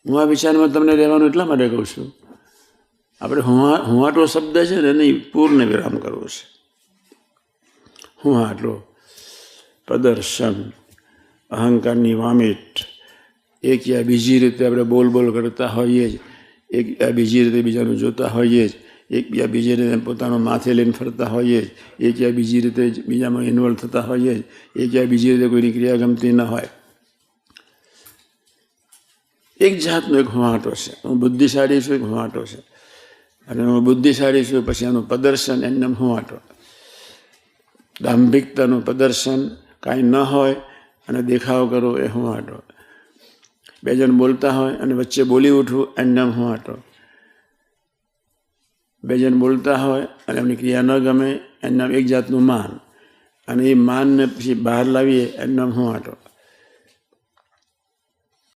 હું આ વિચારમાં તમને રહેવાનું એટલા માટે કહું છું, આપણે હુંવાટો શબ્દ છે ને એને પૂર્ણ વિરામ કરવો છે. હુંવાટો, પ્રદર્શન, અહંકારની વામીટ, એક યા બીજી રીતે આપણે બોલ કરતા હોઈએ જ, એક યા બીજી રીતે બીજાનું જોતા હોઈએ જ, એક યા બીજી રીતે પોતાનો માથે લઈને ફરતા હોઈએ જ, એક યા બીજી રીતે બીજામાં ઇન્વોલ્વ થતા હોઈએ જ, એક યા બીજી રીતે કોઈની ક્રિયા ગમતી ન હોય. એક જાતનો એક હુંવાટો છે. હું બુદ્ધિશાળી છું, એક હુંવાટો છે. અને હું બુદ્ધિશાળી છું પછી એનું પ્રદર્શન એમને હુંવાટો. દાંભિકતાનું પ્રદર્શન કાંઈ ન હોય અને દેખાવ કરો એ હુંવાટો. બે જણ બોલતા હોય અને વચ્ચે બોલી ઉઠવું એમને હુંવાટો. બે જણ બોલતા હોય અને એમની ક્રિયા ન ગમે એમના એક જાતનું માન, અને એ માનને પછી બહાર લાવીએ એમનો હુંવાટો.